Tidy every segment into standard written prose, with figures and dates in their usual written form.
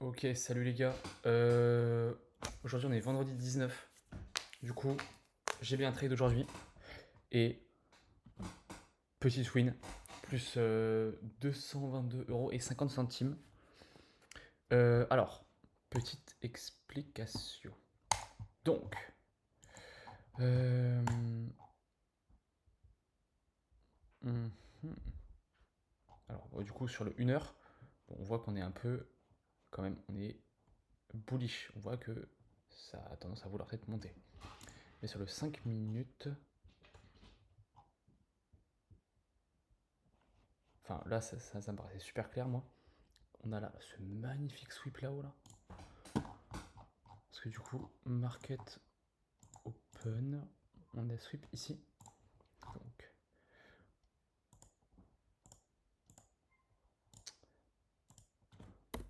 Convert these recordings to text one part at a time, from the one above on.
Ok, salut les gars. Aujourd'hui on est vendredi 19. Du coup, j'ai bien un trade aujourd'hui. Et petit win. Plus 222 € et 50 centimes. Alors, petite explication. Donc, euh, mhm. Alors, du coup, sur le 1 heure, bon, on voit qu'on est un peu, quand même, on est bullish. On voit que ça a tendance à vouloir être monté. Mais sur le 5 minutes, enfin là, ça me paraissait super clair, moi. On a là ce magnifique sweep là-haut là. Parce que du coup, market open, on a sweep ici. Donc,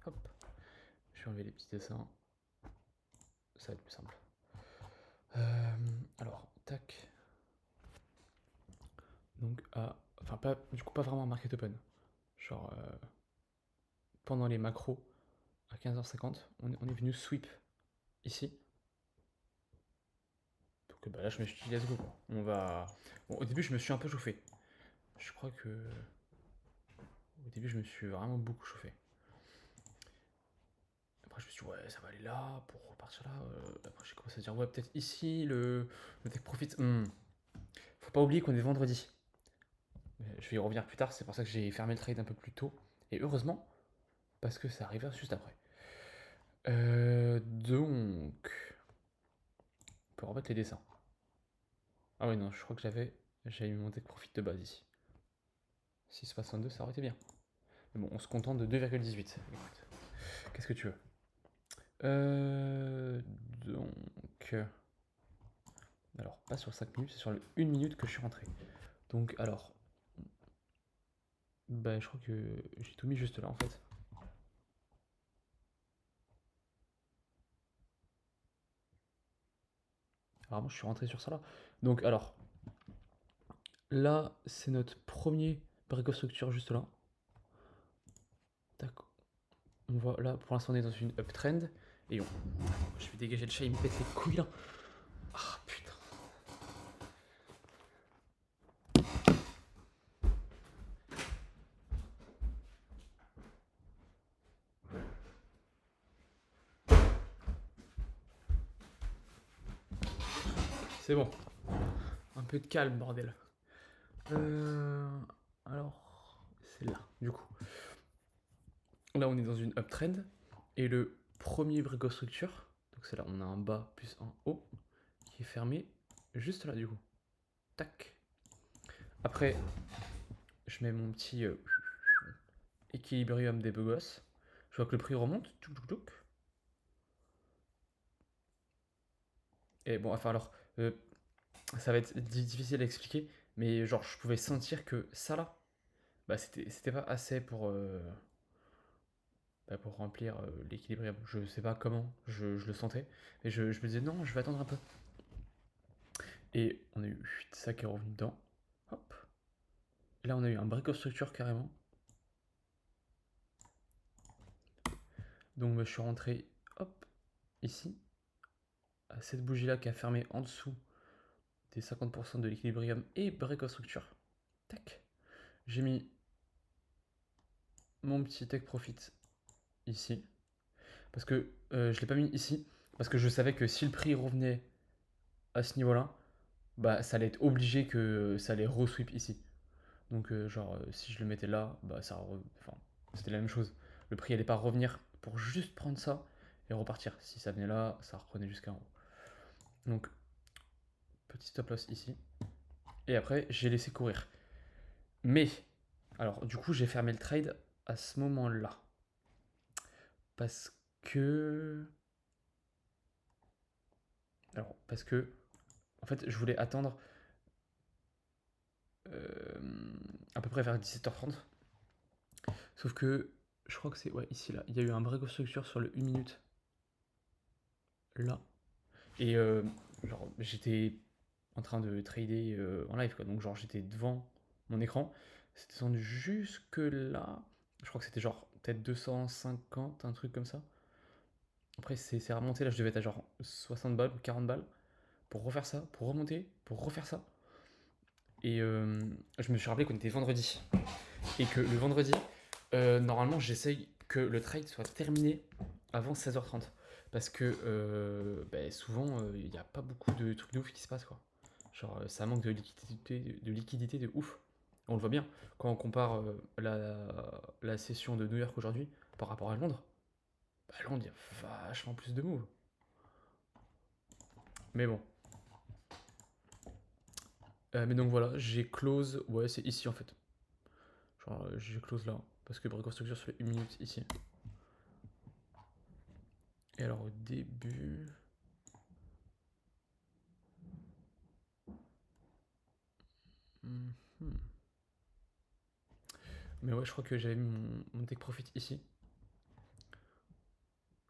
hop, je vais enlever les petits dessins. Ça va être plus simple. Alors, tac. Donc, enfin, pas, du coup, pas vraiment market open. Genre, pendant les macros, à 15h50, on est venu sweep ici. Donc, bah, là, je me suis dit, let's go. Quoi. On va. Bon, au début, je me suis un peu chauffé. Je crois que. Au début, je me suis vraiment beaucoup chauffé. Après, je me suis dit, ouais, ça va aller là, pour repartir là. Après, j'ai commencé à dire, ouais, peut-être ici, le take profit. Faut pas oublier qu'on est vendredi. Je vais y revenir plus tard, c'est pour ça que j'ai fermé le trade un peu plus tôt. Et heureusement, parce que ça arrivera juste après. Donc. On peut remettre les dessins. Ah ouais, non, je crois que j'avais mis mon take profit de base ici. 6,62, ça aurait été bien. Mais bon, on se contente de 2,18. Écoute, qu'est-ce que tu veux? Donc. Alors, pas sur 5 minutes, c'est sur le 1 minute que je suis rentré. Donc, alors. Bah, je crois que j'ai tout mis juste là en fait. Alors, moi, je suis rentré sur ça là. Donc, alors. Là, c'est notre premier break of structure juste là. Tac. On voit là, pour l'instant, on est dans une uptrend. Et on. Je vais dégager le chat, il me pète les couilles là. Ah putain. C'est bon. Un peu de calme, bordel. Alors, c'est là, du coup. Là, on est dans une uptrend. Et le premier break of structure, donc c'est là, on a un bas plus un haut, qui est fermé juste là, du coup. Tac. Après, je mets mon petit équilibrium des beaux gosses. Je vois que le prix remonte. Tchouk, tchouk, tchouk. Et bon, enfin alors, ça va être difficile à expliquer, mais genre, je pouvais sentir que ça là, bah c'était pas assez pour remplir l'équilibrium. Je sais pas comment, je le sentais, et je me disais non, je vais attendre un peu. Et on a eu ça qui est revenu dedans. Hop. Là, on a eu un break of structure carrément. Donc, je suis rentré, hop, ici, à cette bougie-là qui a fermé en dessous des 50% de l'équilibrium et break of structure. Tac. J'ai mis mon petit take profit ici. Parce que je l'ai pas mis ici. Parce que je savais que si le prix revenait à ce niveau-là, bah ça allait être obligé que ça allait re-sweep ici. Donc genre si je le mettais là, bah enfin, c'était la même chose. Le prix allait pas revenir pour juste prendre ça et repartir. Si ça venait là, ça reprenait jusqu'à en haut. Donc petit stop loss ici. Et après j'ai laissé courir. Mais alors du coup j'ai fermé le trade à ce moment-là. Parce que parce que en fait je voulais attendre à peu près vers 17h30. Sauf que je crois que c'est ouais, ici là. Il y a eu un break of structure sur le 1 minute là. Et genre j'étais en train de trader en live quoi. Donc genre j'étais devant mon écran. C'était descendu jusque là. Je crois que c'était genre peut-être 250, un truc comme ça. Après, c'est remonté. Là, je devais être à genre 60 balles ou 40 balles pour refaire ça, pour remonter, pour refaire ça. Et je me suis rappelé qu'on était vendredi. Et que le vendredi, normalement, j'essaye que le trade soit terminé avant 16h30. Parce que bah, souvent, il n'y a pas beaucoup de trucs de ouf qui se passent, quoi. Genre, ça manque de liquidité de ouf. On le voit bien quand on compare la session de New York aujourd'hui par rapport à Londres. Bah, Londres, il y a vachement plus de moves. Mais bon. Mais donc voilà, j'ai close. Ouais, c'est ici en fait. Genre, j'ai close là. Parce que Bricostructure sur les 1 minute ici. Et alors, au début. Mhm. Mais ouais, je crois que j'avais mis mon take profit ici.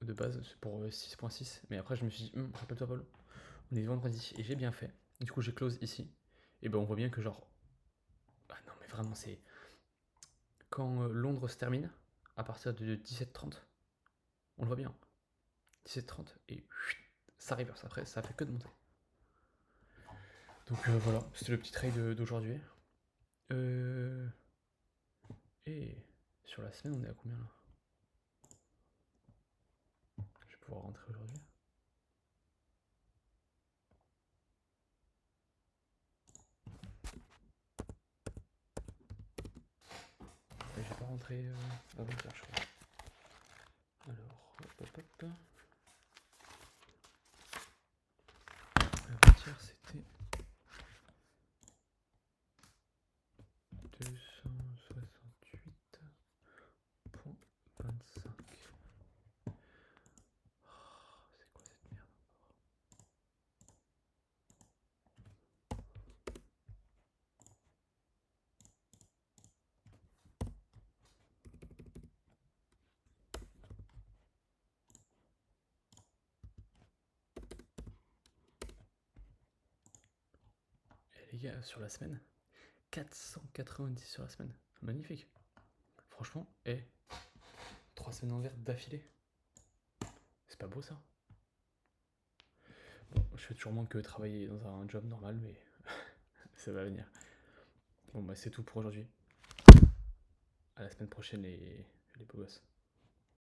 De base, c'est pour 6.6. Mais après, je me suis dit, rappelle-toi, Paul, on est vendredi. Et j'ai bien fait. Du coup, j'ai close ici. Et ben, on voit bien que genre. Ah non, mais vraiment, c'est. Quand Londres se termine, à partir de 17h30, on le voit bien. 17h30. Et ça reverse après, ça fait que de monter. Donc voilà, c'était le petit trade d'aujourd'hui. Et sur la semaine, on est à combien là? Je vais pouvoir rentrer aujourd'hui. Et je vais pas rentrer avant hier, je crois. Alors, hop. Avant-hier, c'était 268.25. C'est quoi cette merde? Et les gars, sur la semaine, 490 sur la semaine. Magnifique. Franchement, 3 semaines en vert d'affilée. C'est pas beau ça? Bon, je fais toujours moins que travailler dans un job normal, mais ça va venir. Bon, bah c'est tout pour aujourd'hui. À la semaine prochaine, les beaux gosses.